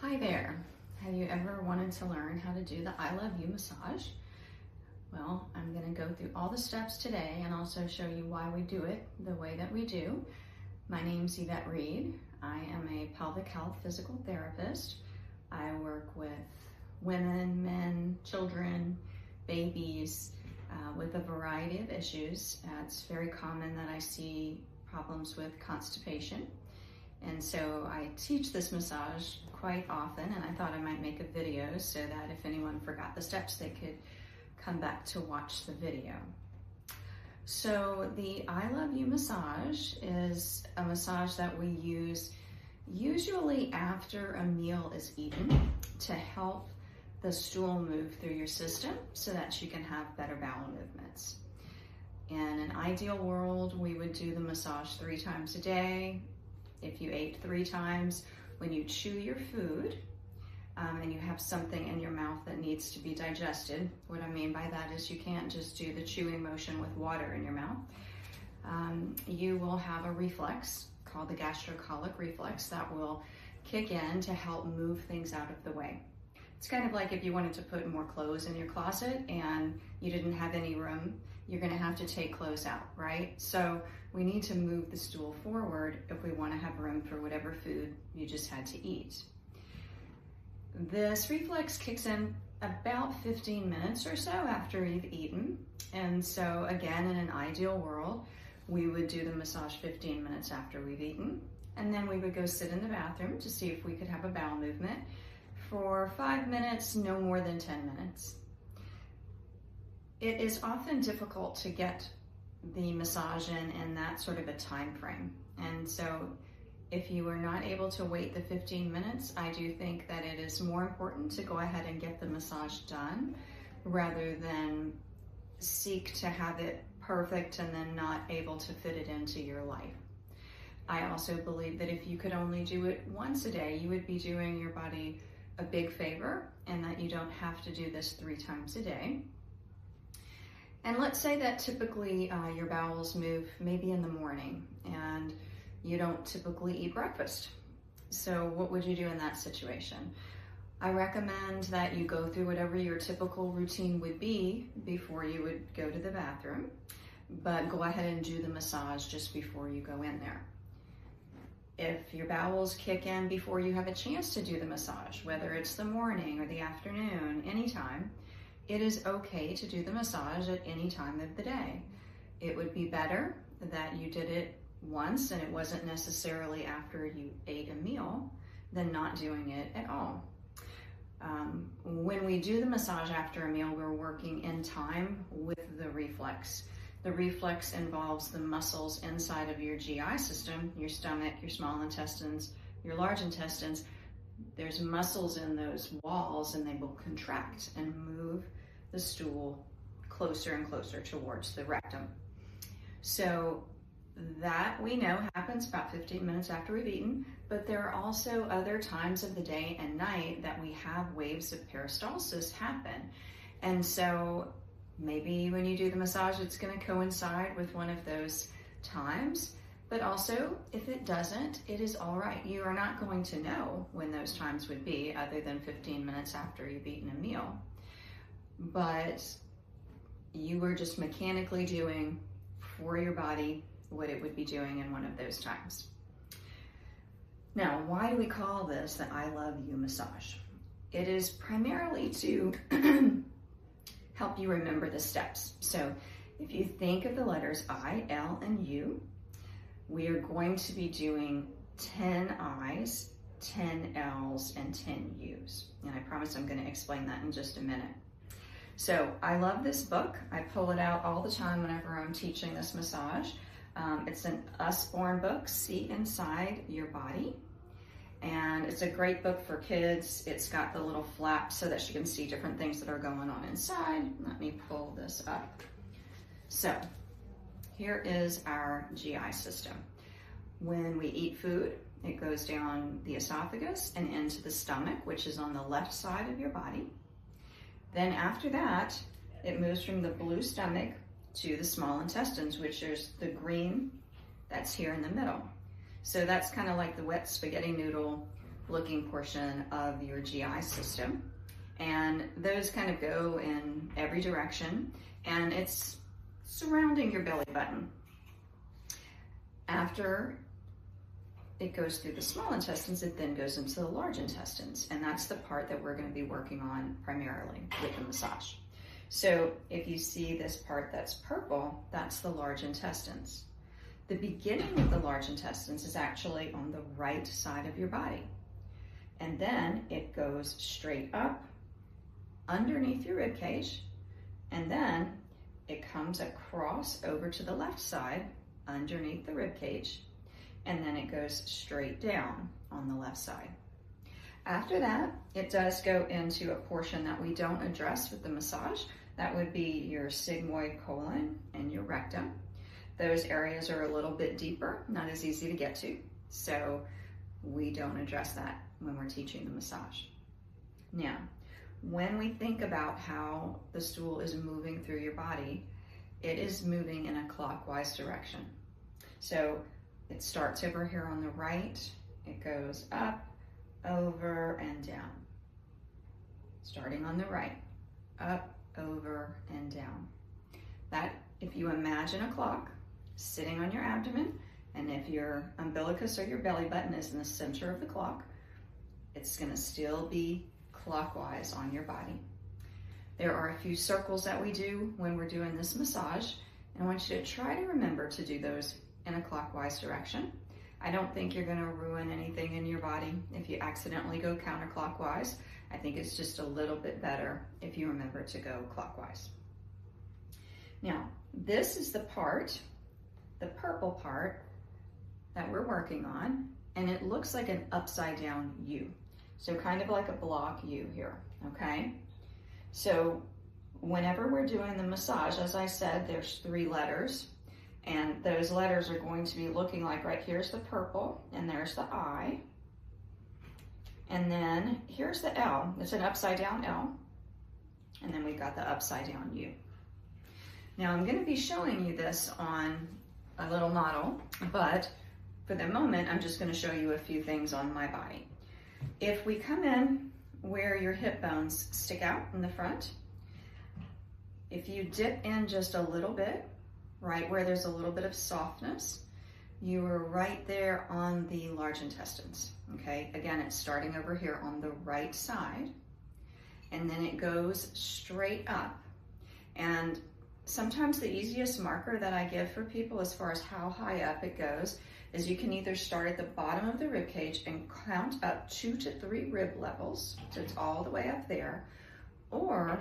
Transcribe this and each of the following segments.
Hi there. Have you ever wanted to learn how to do the I Love You massage? Well, I'm going to go through all the steps today and also show you why we do it the way that we do. My name's Yvette Reed. I am a pelvic health physical therapist. I work with women, men, children, babies, with a variety of issues. It's very common that I see problems with constipation. And so I teach this massage quite often, and I thought I might make a video so that if anyone forgot the steps, they could come back to watch the video. So the I Love You massage is a massage that we use usually after a meal is eaten to help the stool move through your system so that you can have better bowel movements. In an ideal world, we would do the massage 3 times a day. If you ate 3 times, when you chew your food and you have something in your mouth that needs to be digested, what I mean by that is you can't just do the chewing motion with water in your mouth. You will have a reflex called the gastrocolic reflex that will kick in to help move things out of the way. It's kind of like if you wanted to put more clothes in your closet and you didn't have any room, you're going to have to take clothes out, right? So we need to move the stool forward if we want to have room for whatever food you just had to eat. This reflex kicks in about 15 minutes or so after you've eaten. And so again, in an ideal world, we would do the massage 15 minutes after we've eaten. And then we would go sit in the bathroom to see if we could have a bowel movement for 5 minutes, no more than 10 minutes. It is often difficult to get the massage in that sort of a time frame. And so if you are not able to wait the 15 minutes, I do think that it is more important to go ahead and get the massage done rather than seek to have it perfect and then not able to fit it into your life. I also believe that if you could only do it once a day, you would be doing your body a big favor, and that you don't have to do this 3 times a day. And let's say that typically your bowels move maybe in the morning and you don't typically eat breakfast. So what would you do in that situation? I recommend that you go through whatever your typical routine would be before you would go to the bathroom, but go ahead and do the massage just before you go in there. If your bowels kick in before you have a chance to do the massage, whether it's the morning or the afternoon, anytime, it is okay to do the massage at any time of the day. It would be better that you did it once and it wasn't necessarily after you ate a meal than not doing it at all. When we do the massage after a meal, we're working in time with the reflex. The reflex involves the muscles inside of your GI system, your stomach, your small intestines, your large intestines. There's muscles in those walls and they will contract and move the stool closer and closer towards the rectum. So that we know happens about 15 minutes after we've eaten, but there are also other times of the day and night that we have waves of peristalsis happen. And so maybe when you do the massage, it's going to coincide with one of those times, but also if it doesn't, it is all right. You are not going to know when those times would be other than 15 minutes after you've eaten a meal. But you were just mechanically doing for your body what it would be doing in one of those times. Now, why do we call this the I Love You massage? It is primarily to help you remember the steps. So if you think of the letters I, L, and U, we are going to be doing 10 I's, 10 L's, and 10 U's. And I promise I'm going to explain that in just a minute. So I love this book. I pull it out all the time whenever I'm teaching this massage. It's an Usborne book, See Inside Your Body. And it's a great book for kids. It's got the little flaps so that she can see different things that are going on inside. Let me pull this up. So here is our GI system. When we eat food, it goes down the esophagus and into the stomach, which is on the left side of your body. Then after that, it moves from the blue stomach to the small intestines, which is the green that's here in the middle. So that's kind of like the wet spaghetti noodle looking portion of your GI system. And those kind of go in every direction, and it's surrounding your belly button. After it goes through the small intestines, it then goes into the large intestines, and that's the part that we're going to be working on primarily with the massage. So if you see this part that's purple, that's the large intestines. The beginning of the large intestines is actually on the right side of your body, and then it goes straight up underneath your rib cage, and then it comes across over to the left side underneath the rib cage, and then it goes straight down on the left side. After that, it does go into a portion that we don't address with the massage. That would be your sigmoid colon and your rectum. Those areas are a little bit deeper, not as easy to get to, so we don't address that when we're teaching the massage. Now, when we think about how the stool is moving through your body, it is moving in a clockwise direction. So it starts over here on the right, it goes up, over, and down. Starting on the right, up, over, and down. That, if you imagine a clock sitting on your abdomen, and if your umbilicus or your belly button is in the center of the clock, it's going to still be clockwise on your body. There are a few circles that we do when we're doing this massage, and I want you to try to remember to do those in a clockwise direction. I don't think you're going to ruin anything in your body if you accidentally go counterclockwise. I think it's just a little bit better if you remember to go clockwise. Now, this is the part, the purple part, that we're working on, and it looks like an upside down U. So kind of like a block U here, okay? So whenever we're doing the massage, as I said, there's 3 letters, and those letters are going to be looking like, right here's the purple, and there's the I, and then here's the L. It's an upside down L, and then we've got the upside down U. Now I'm going to be showing you this on a little model, but for the moment, I'm just going to show you a few things on my body. If we come in where your hip bones stick out in the front, if you dip in just a little bit, right where there's a little bit of softness, you are right there on the large intestines, okay? Again, it's starting over here on the right side, and then it goes straight up. And sometimes the easiest marker that I give for people as far as how high up it goes is you can either start at the bottom of the rib cage and count up 2 to 3 rib levels, so it's all the way up there, or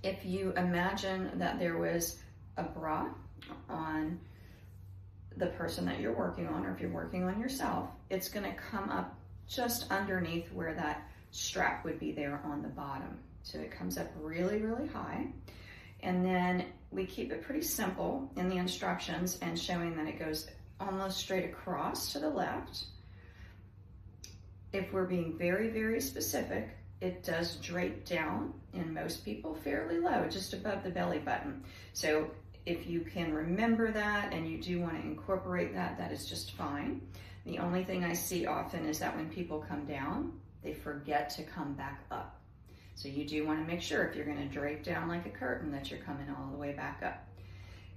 if you imagine that there was a bra on the person that you're working on, or if you're working on yourself, it's gonna come up just underneath where that strap would be there on the bottom. So it comes up really, really high. And then we keep it pretty simple in the instructions and showing that it goes almost straight across to the left. If we're being very, very specific, it does drape down in most people fairly low, just above the belly button. So if you can remember that and you do want to incorporate that, that is just fine. The only thing I see often is that when people come down, they forget to come back up. So you do want to make sure if you're going to drape down like a curtain that you're coming all the way back up.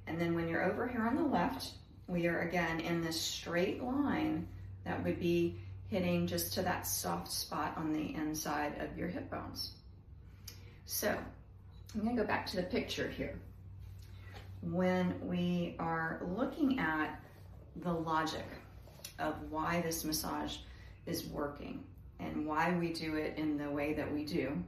And then when you're over here on the left, we are again in this straight line that would be hitting just to that soft spot on the inside of your hip bones. So I'm going to go back to the picture here. When we are looking at the logic of why this massage is working and why we do it in the way that we do,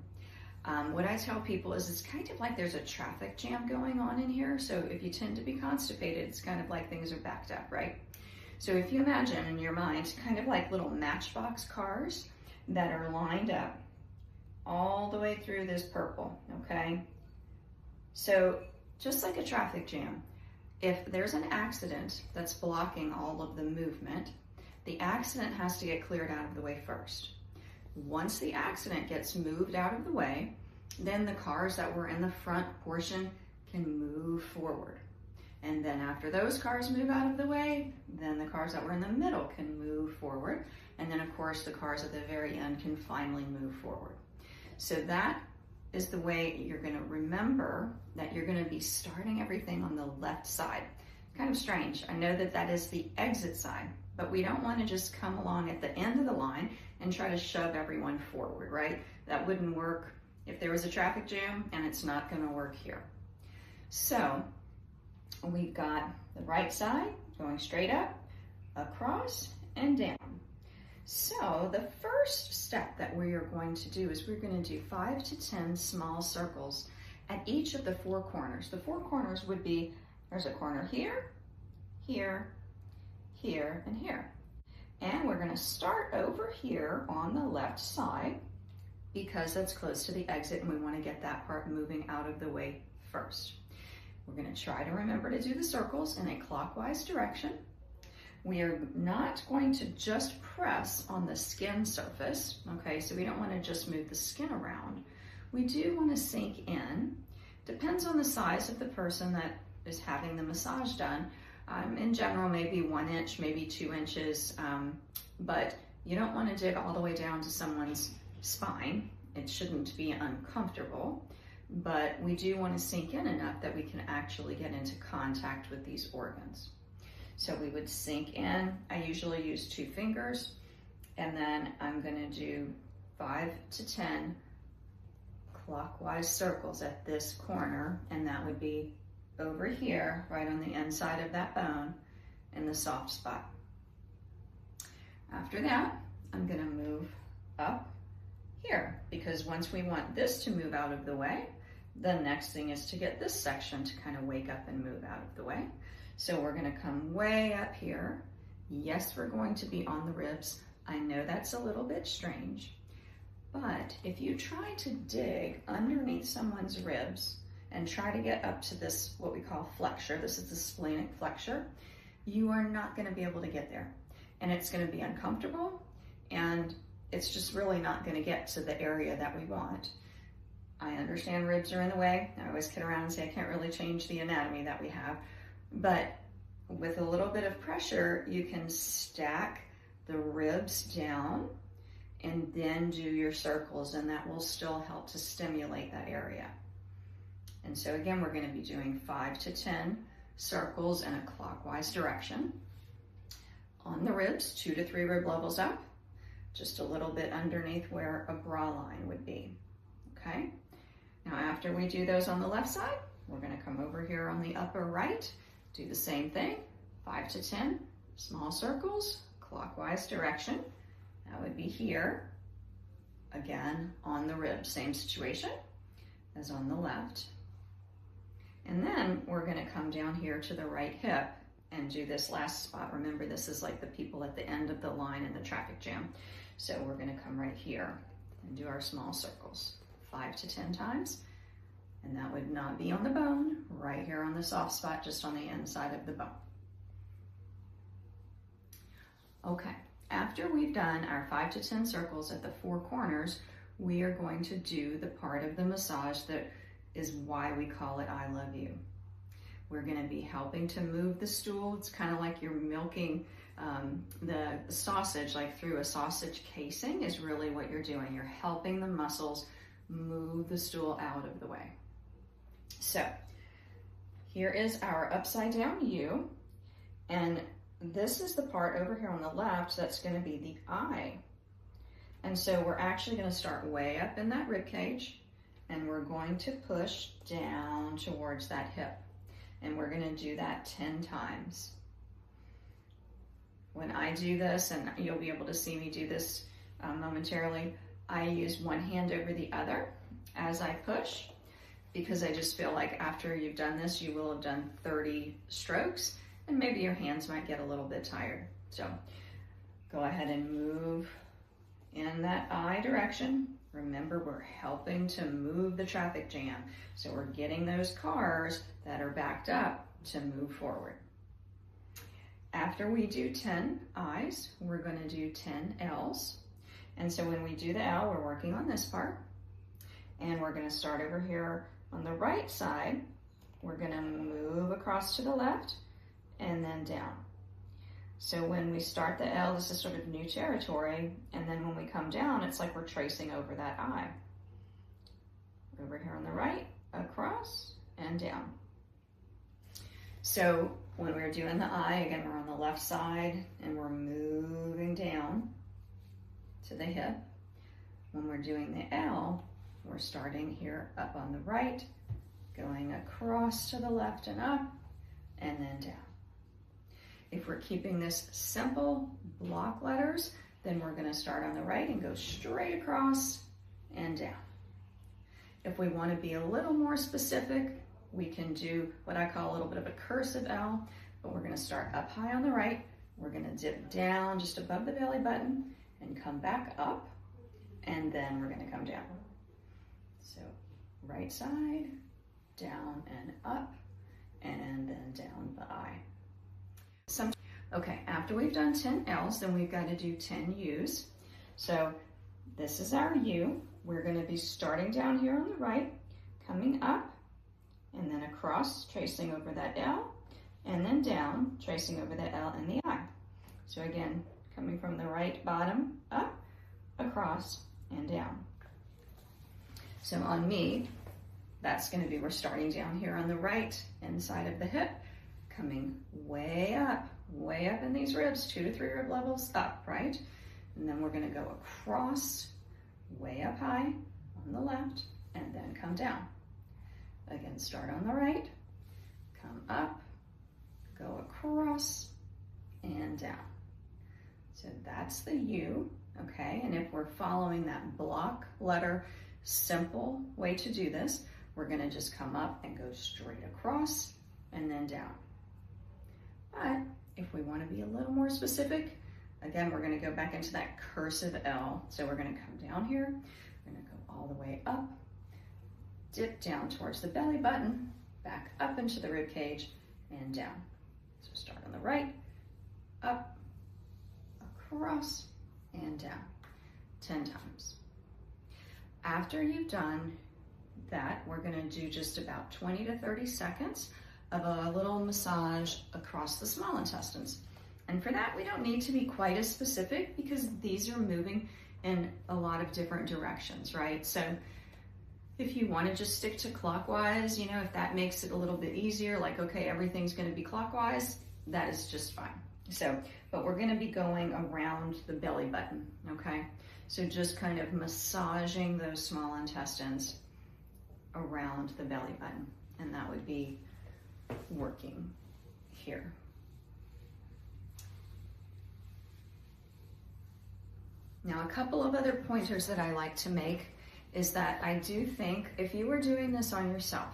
what I tell people is it's kind of like there's a traffic jam going on in here. So if you tend to be constipated, it's kind of like things are backed up, right? So if you imagine in your mind, kind of like little matchbox cars that are lined up all the way through this purple, okay? So just like a traffic jam, if there's an accident that's blocking all of the movement, the accident has to get cleared out of the way first. Once the accident gets moved out of the way, then the cars that were in the front portion can move forward. And then after those cars move out of the way, then the cars that were in the middle can move forward. And then of course the cars at the very end can finally move forward. So that is the way you're going to remember that you're going to be starting everything on the left side. Kind of strange. I know that that is the exit side, but we don't want to just come along at the end of the line and try to shove everyone forward, right? That wouldn't work if there was a traffic jam, and it's not going to work here. So we've got the right side going straight up, across, and down. So the first step that we are going to do is we're going to do 5 to 10 small circles at each of the 4 corners. The 4 corners would be, there's a corner here, here, here, and here. And we're going to start over here on the left side because that's close to the exit and we want to get that part moving out of the way first. We're going to try to remember to do the circles in a clockwise direction. We are not going to just press on the skin surface, okay? So we don't want to just move the skin around. We do want to sink in. Depends on the size of the person that is having the massage done. In general, maybe 1 inch, maybe 2 inches, but you don't want to dig all the way down to someone's spine. It shouldn't be uncomfortable, but we do want to sink in enough that we can actually get into contact with these organs. So we would sink in. I usually use 2 fingers, and then I'm going to do 5 to 10 clockwise circles at this corner, and that would be over here, right on the inside of that bone in the soft spot. After that, I'm going to move up here because once we want this to move out of the way, the next thing is to get this section to kind of wake up and move out of the way. So we're going to come way up here. Yes, we're going to be on the ribs. I know that's a little bit strange, but if you try to dig underneath someone's ribs and try to get up to this, what we call flexure, this is the splenic flexure, you are not going to be able to get there. And it's going to be uncomfortable, and it's just really not going to get to the area that we want. I understand ribs are in the way. I always kid around and say I can't really change the anatomy that we have, but with a little bit of pressure, you can stack the ribs down and then do your circles, and that will still help to stimulate that area. And so again, we're going to be doing 5 to 10 circles in a clockwise direction. On the ribs, 2 to 3 rib levels up, just a little bit underneath where a bra line would be, okay? Now after we do those on the left side, we're going to come over here on the upper right, do the same thing, 5 to 10 small circles, clockwise direction. That would be here, again on the ribs, same situation as on the left. And then we're going to come down here to the right hip and do this last spot. Remember, this is like the people at the end of the line in the traffic jam. So we're going to come right here and do our small circles 5 to 10 times. And that would not be on the bone, right here on the soft spot, just on the inside of the bone. Okay, after we've done our 5 to 10 circles at the 4 corners, we are going to do the part of the massage that is why we call it I Love You. We're going to be helping to move the stool. It's kind of like you're milking the sausage, like through a sausage casing is really what you're doing. You're helping the muscles move the stool out of the way. So here is our upside down U, and this is the part over here on the left that's going to be the eye. And so we're actually going to start way up in that rib cage, and we're going to push down towards that hip. And we're going to do that 10 times. When I do this, and you'll be able to see me do this momentarily, I use one hand over the other as I push, because I just feel like after you've done this, you will have done 30 strokes, and maybe your hands might get a little bit tired. So go ahead and move in that eye direction. Remember, we're helping to move the traffic jam. So we're getting those cars that are backed up to move forward. After we do 10 I's, we're going to do 10 L's. And so when we do the L, we're working on this part. And we're going to start over here on the right side. We're going to move across to the left and then down. So when we start the L, this is sort of new territory, and then when we come down, it's like we're tracing over that I. Over here on the right, across, and down. So when we're doing the I, again, we're on the left side, and we're moving down to the hip. When we're doing the L, we're starting here up on the right, going across to the left and up, and then down. If we're keeping this simple block letters, then we're going to start on the right and go straight across and down. If we want to be a little more specific, we can do what I call a little bit of a cursive L, but we're going to start up high on the right. We're going to dip down just above the belly button and come back up, and then we're going to come down. So right side, down and up, and then down the I. Okay, after we've done 10 L's, then we've got to do 10 U's. So this is our U. We're going to be starting down here on the right, coming up, and then across, tracing over that L, and then down, tracing over the L and the I. So again, coming from the right bottom, up, across, and down. So on me, that's going to be, we're starting down here on the right inside of the hip, coming way up in these ribs, 2 to 3 rib levels up, right? And then we're going to go across, way up high on the left, and then come down. Again, start on the right, come up, go across, and down. So that's the U, okay? And if we're following that block letter, simple way to do this, we're going to just come up and go straight across and then down. But if we want to be a little more specific, again, we're going to go back into that cursive L. So we're going to come down here, we're going to go all the way up, dip down towards the belly button, back up into the rib cage, and down. So start on the right, up, across, and down, 10 times. After you've done that, we're going to do just about 20 to 30 seconds of a little massage across the small intestines. And for that, we don't need to be quite as specific because these are moving in a lot of different directions, right? So if you want to just stick to clockwise, you know, if that makes it a little bit easier, like, okay, everything's going to be clockwise, that is just fine. So, but we're going to be going around the belly button, okay? So just kind of massaging those small intestines around the belly button, and that would be working here. Now, a couple of other pointers that I like to make is that I do think if you were doing this on yourself,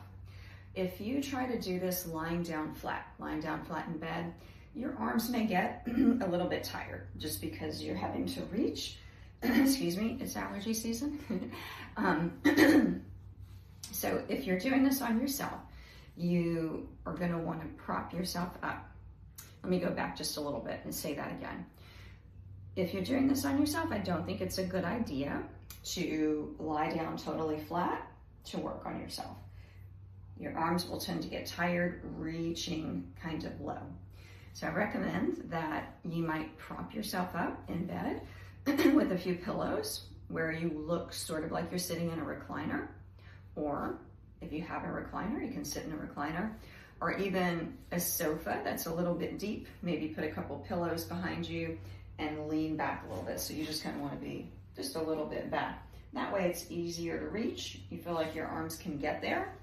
if you try to do this lying down flat in bed, your arms may get a little bit tired just because you're having to reach. Excuse me, it's allergy season. So if you're doing this on yourself, you are going to want to prop yourself up. Let me go back just a little bit and say that again. If you're doing this on yourself, I don't think it's a good idea to lie down totally flat to work on yourself. Your arms will tend to get tired reaching kind of low. So I recommend that you might prop yourself up in bed with a few pillows where you look sort of like you're sitting in a recliner, or if you have a recliner, you can sit in a recliner, or even a sofa that's a little bit deep. Maybe put a couple pillows behind you and lean back a little bit. So you just kind of want to be just a little bit back. That way it's easier to reach. You feel like your arms can get there.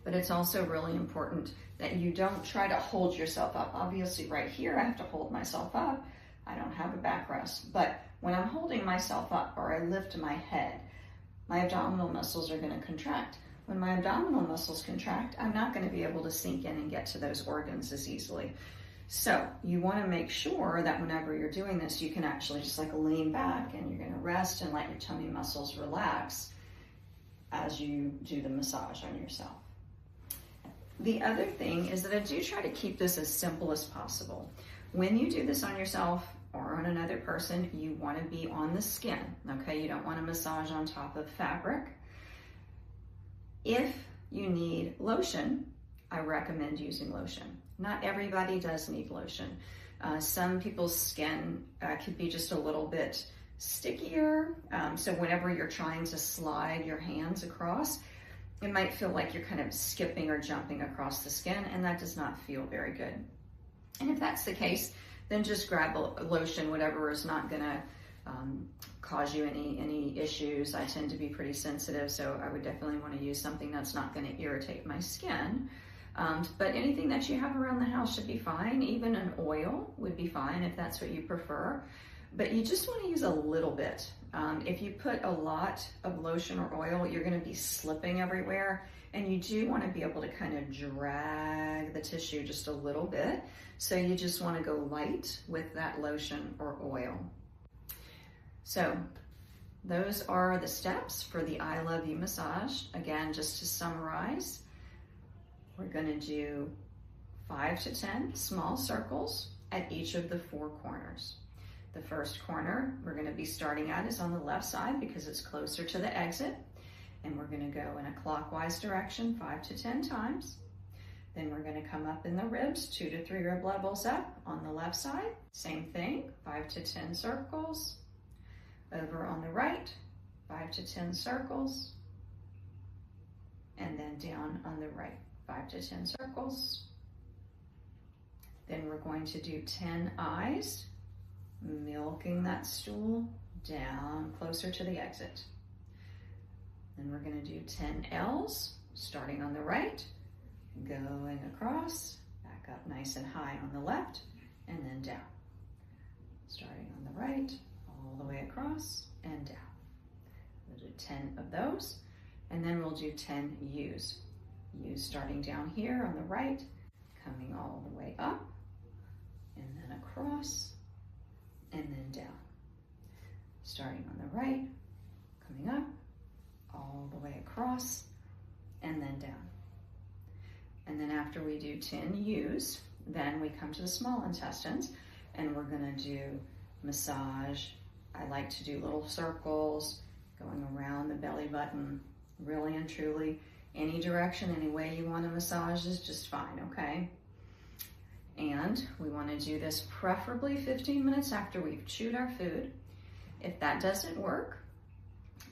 But it's also really important that you don't try to hold yourself up. Obviously right here, I have to hold myself up. I don't have a backrest. But when I'm holding myself up or I lift my head, my abdominal muscles are going to contract. When my abdominal muscles contract, I'm not going to be able to sink in and get to those organs as easily. So you want to make sure that whenever you're doing this, you can actually just like lean back and you're going to rest and let your tummy muscles relax as you do the massage on yourself. The other thing is that I do try to keep this as simple as possible. When you do this on yourself or on another person, you want to be on the skin, okay? You don't want to massage on top of fabric. If you need lotion, I recommend using lotion. Not everybody does need lotion. Some people's skin could be just a little bit stickier. So whenever you're trying to slide your hands across, it might feel like you're kind of skipping or jumping across the skin, and that does not feel very good. And if that's the case, then just grab a lotion, whatever is not gonna cause you any issues. I tend to be pretty sensitive, so I would definitely want to use something that's not gonna irritate my skin. But anything that you have around the house should be fine. Even an oil would be fine if that's what you prefer. But you just want to use a little bit. If you put a lot of lotion or oil, you're going to be slipping everywhere. And you do want to be able to kind of drag the tissue just a little bit. So you just want to go light with that lotion or oil. So those are the steps for the I Love You massage. Again, just to summarize, we're going to do 5 to 10 small circles at each of the 4 corners. The first corner we're going to be starting at is on the left side because it's closer to the exit. And we're going to go in a clockwise direction 5 to 10 times. Then we're going to come up in the ribs, 2 to 3 rib levels up on the left side. Same thing, 5 to 10 circles. Over on the right, 5 to 10 circles. And then down on the right, 5 to 10 circles. Then we're going to do 10 eyes, milking that stool down closer to the exit. Then we're going to do 10 L's, starting on the right, going across, back up nice and high on the left, and then down. Starting on the right, all the way across and down. We'll do 10 of those, and then we'll do 10 U's. U's starting down here on the right, coming all the way up, and then across, and then down. Starting on the right, coming up, all the way across, and then down. And then after we do 10 U's, then we come to the small intestines, and we're gonna do massage. I like to do little circles, going around the belly button, really and truly. Any direction, any way you want to massage is just fine, okay? And we want to do this preferably 15 minutes after we've chewed our food. If that doesn't work,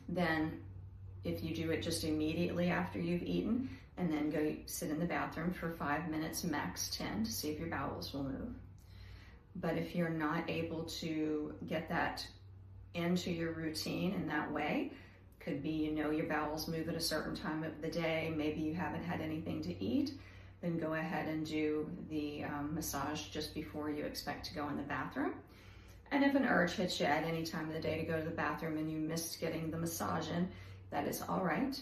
then if you do it just immediately after you've eaten and then go sit in the bathroom for 5 minutes, max 10, to see if your bowels will move. But if you're not able to get that into your routine in that way, could be your bowels move at a certain time of the day, maybe you haven't had anything to eat, then go ahead and do the massage just before you expect to go in the bathroom. And if an urge hits you at any time of the day to go to the bathroom and you missed getting the massage in, that is all right.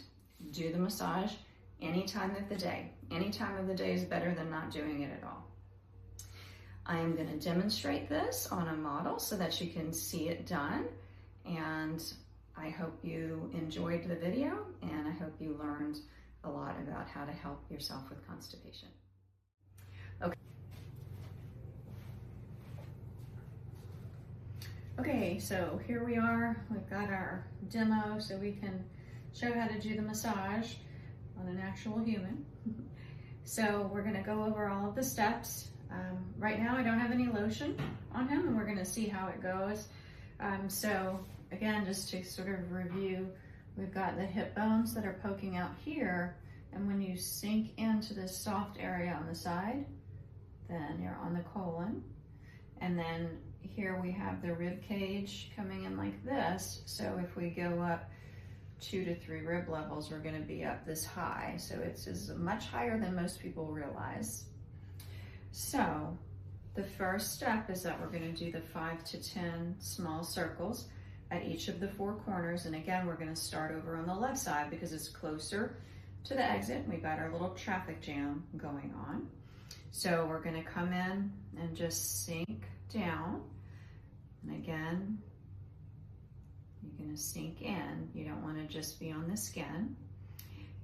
Do the massage any time of the day. Any time of the day is better than not doing it at all. I am going to demonstrate this on a model so that you can see it done. And I hope you enjoyed the video, and I hope you learned a lot about how to help yourself with constipation. Okay, so here we are. We've got our demo so we can show how to do the massage on an actual human. So we're going to go over all of the steps. Right now I don't have any lotion on him, and we're going to see how it goes. So again, just to sort of review, we've got the hip bones that are poking out here, and when you sink into this soft area on the side, then you're on the colon. And then here we have the rib cage coming in like this. So if we go up 2 to 3 rib levels, we're going to be up this high. So it's much higher than most people realize. So the first step is that we're going to do the 5 to 10 small circles at each of the 4 corners. And again, we're going to start over on the left side because it's closer to the exit. We've got our little traffic jam going on. So we're going to come in and just sink down. And again, you're going to sink in. You don't want to just be on the skin.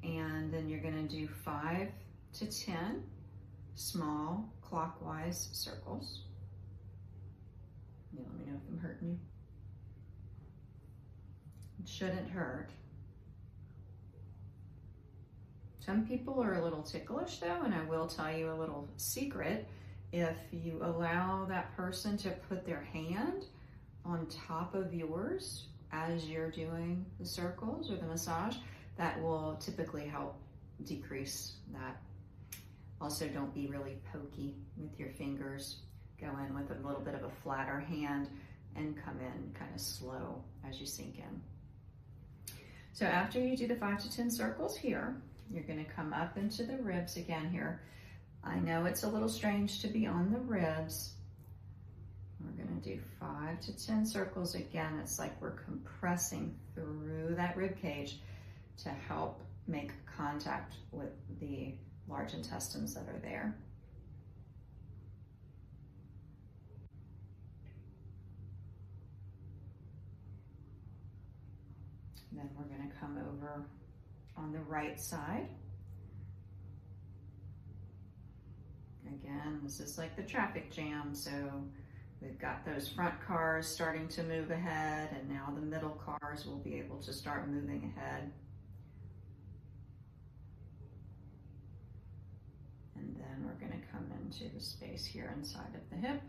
And then you're going to do 5 to 10 small clockwise circles. Let me know if I'm hurting you. It shouldn't hurt. Some people are a little ticklish though, and I will tell you a little secret. if you allow that person to put their hand on top of yours as you're doing the circles or the massage, that will typically help decrease that. Also, don't be really pokey with your fingers. Go in with a little bit of a flatter hand and come in kind of slow as you sink in. So after you do the 5 to 10 circles here, you're going to come up into the ribs again here. I know it's a little strange to be on the ribs. We're going to do 5 to 10 circles again. It's like we're compressing through that rib cage to help make contact with the large intestines that are there. Then we're going to come over on the right side. Again, this is like the traffic jam, so we've got those front cars starting to move ahead, and now the middle cars will be able to start moving ahead. And then we're going to come into the space here inside of the hip.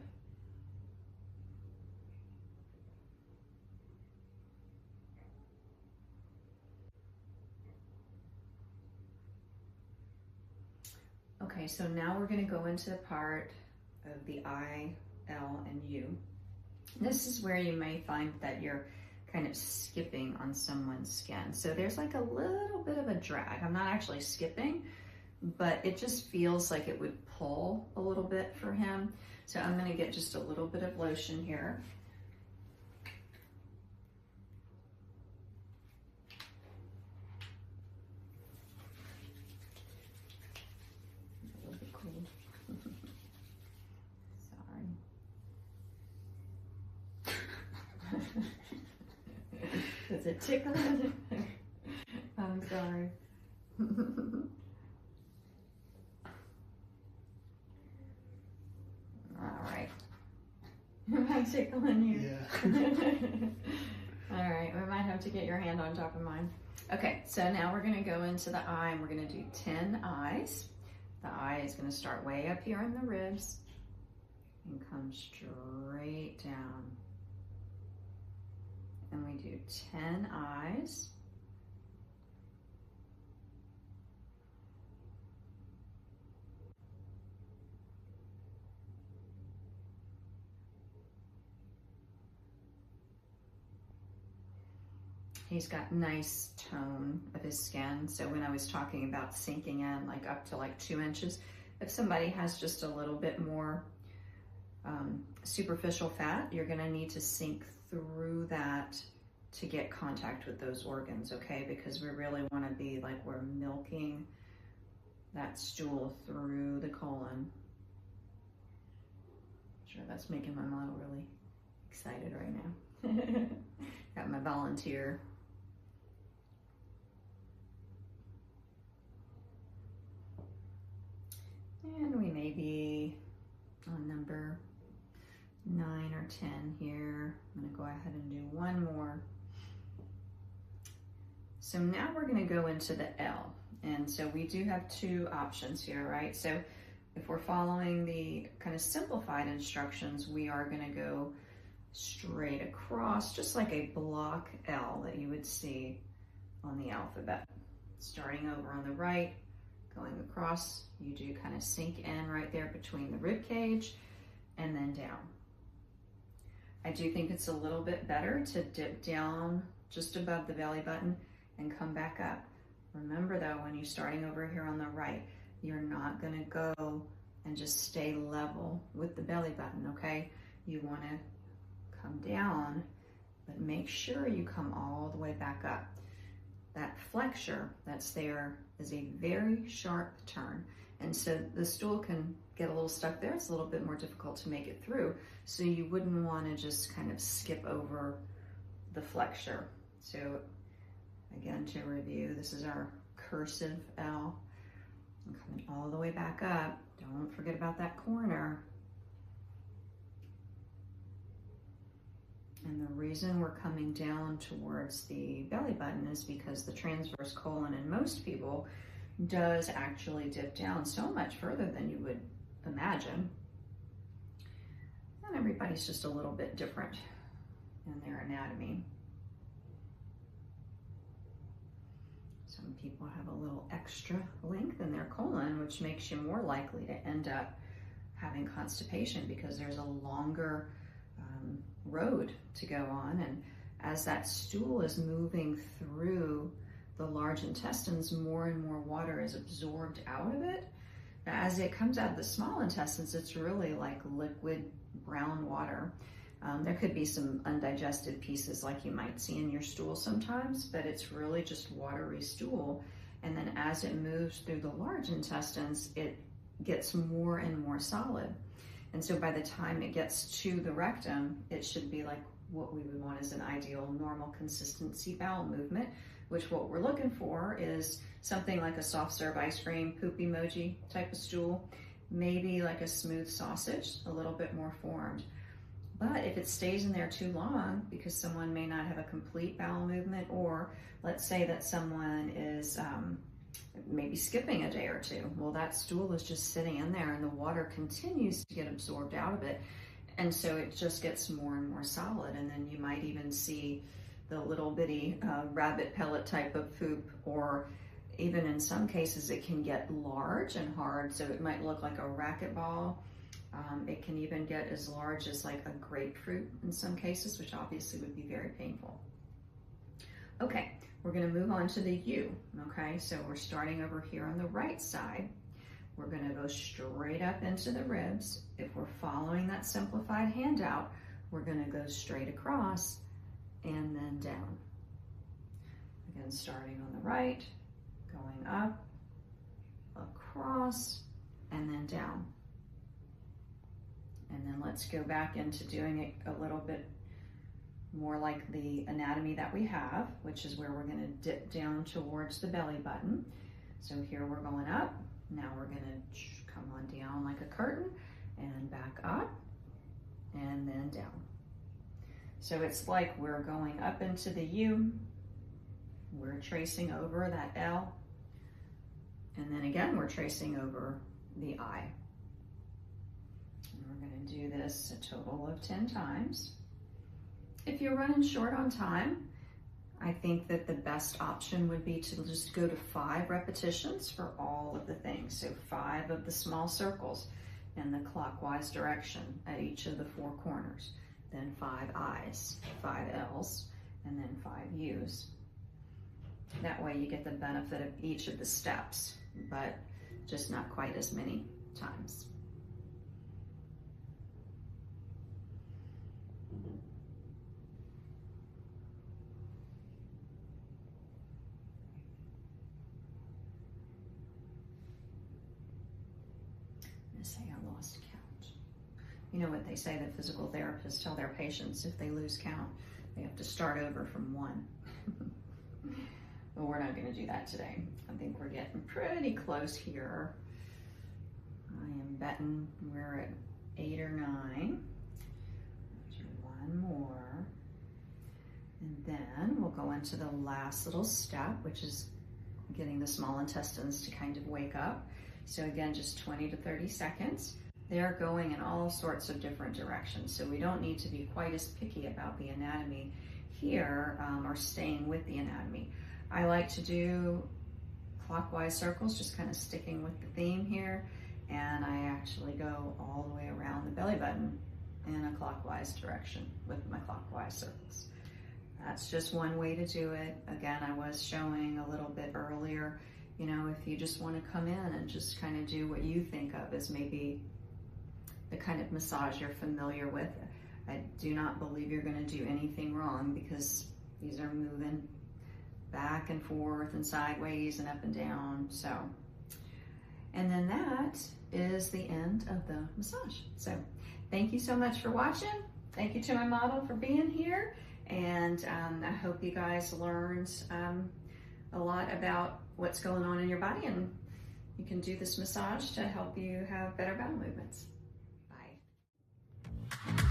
Okay, so now we're going to go into the part of the I, L, and U. This is where you may find that you're kind of skipping on someone's skin. So there's like a little bit of a drag. I'm not actually skipping, but it just feels like it would pull a little bit for him. So I'm going to get just a little bit of lotion here. Does it tickle? I'm sorry. All right. Am I tickling you? Yeah. All right, we might have to get your hand on top of mine. Okay, so now we're gonna go into the eye and we're gonna do 10 eyes. The eye is gonna start way up here in the ribs and come straight down. And we do 10 eyes. He's got nice tone of his skin. So when I was talking about sinking in like up to like 2 inches, if somebody has just a little bit more superficial fat, you're gonna need to sink through that to get contact with those organs, okay? Because we really wanna be like we're milking that stool through the colon. Sure, that's making my model really excited right now. Got my volunteer. And we may be on number 9 or 10 here. I'm gonna go ahead and do one more. So now we're gonna go into the L. And so we do have 2 options here, right? So if we're following the kind of simplified instructions, we are gonna go straight across, just like a block L that you would see on the alphabet. Starting over on the right, going across, you do kind of sink in right there between the rib cage and then down. I do think it's a little bit better to dip down just above the belly button and come back up. Remember though, when you're starting over here on the right, you're not gonna go and just stay level with the belly button, okay? You wanna come down, but make sure you come all the way back up. That flexure that's there is a very sharp turn. And so the stool can get a little stuck there. It's a little bit more difficult to make it through. So you wouldn't want to just kind of skip over the flexure. So again, to review, this is our cursive L. I'm coming all the way back up. Don't forget about that corner. And the reason we're coming down towards the belly button is because the transverse colon in most people does actually dip down so much further than you would imagine. And everybody's just a little bit different in their anatomy. Some people have a little extra length in their colon, which makes you more likely to end up having constipation because there's a longer road to go on. And as that stool is moving through the large intestines, more and more water is absorbed out of it. As it comes out of the small intestines, it's really like liquid brown water. There could be some undigested pieces like you might see in your stool sometimes, but it's really just watery stool. And then as it moves through the large intestines, it gets more and more solid. And so by the time it gets to the rectum, it should be like what we would want as an ideal normal consistency bowel movement, which what we're looking for is something like a soft serve ice cream, poop emoji type of stool, maybe like a smooth sausage, a little bit more formed. But if it stays in there too long, because someone may not have a complete bowel movement, or let's say that someone is maybe skipping a day or two, well, that stool is just sitting in there and the water continues to get absorbed out of it. And so it just gets more and more solid. And then you might even see the little bitty rabbit pellet type of poop, or even in some cases it can get large and hard. So it might look like a racquetball. It can even get as large as like a grapefruit in some cases, which obviously would be very painful. Okay, we're gonna move on to the U, okay? So we're starting over here on the right side. We're gonna go straight up into the ribs. If we're following that simplified handout, we're gonna go straight across and then down. Again, starting on the right, going up, across, and then down. And then let's go back into doing it a little bit more like the anatomy that we have, which is where we're going to dip down towards the belly button. So here we're going up. Now we're going to come on down like a curtain and back up and then down. So it's like we're going up into the U, we're tracing over that L, and then again we're tracing over the I. Do this a total of 10 times. If you're running short on time, I think that the best option would be to just go to 5 repetitions for all of the things. So 5 of the small circles in the clockwise direction at each of the 4 corners. Then 5 I's, 5 L's, and then 5 U's. That way you get the benefit of each of the steps, but just not quite as many times. Say I lost count. You know what they say that physical therapists tell their patients if they lose count, they have to start over from 1. Well, we're not going to do that today. I think we're getting pretty close here. I am betting we're at 8 or 9. Do 1 more. And then we'll go into the last little step, which is getting the small intestines to kind of wake up. So again, just 20 to 30 seconds. They're going in all sorts of different directions. So we don't need to be quite as picky about the anatomy here, or staying with the anatomy. I like to do clockwise circles, just kind of sticking with the theme here. And I actually go all the way around the belly button in a clockwise direction with my clockwise circles. That's just one way to do it. Again, I was showing a little bit earlier, you know, if you just want to come in and just kind of do what you think of as maybe the kind of massage you're familiar with. I do not believe you're going to do anything wrong because these are moving back and forth and sideways and up and down. So, and then that is the end of the massage. So thank you so much for watching. Thank you to my model for being here. And I hope you guys learned a lot about what's going on in your body, and you can do this massage to help you have better bowel movements. Bye.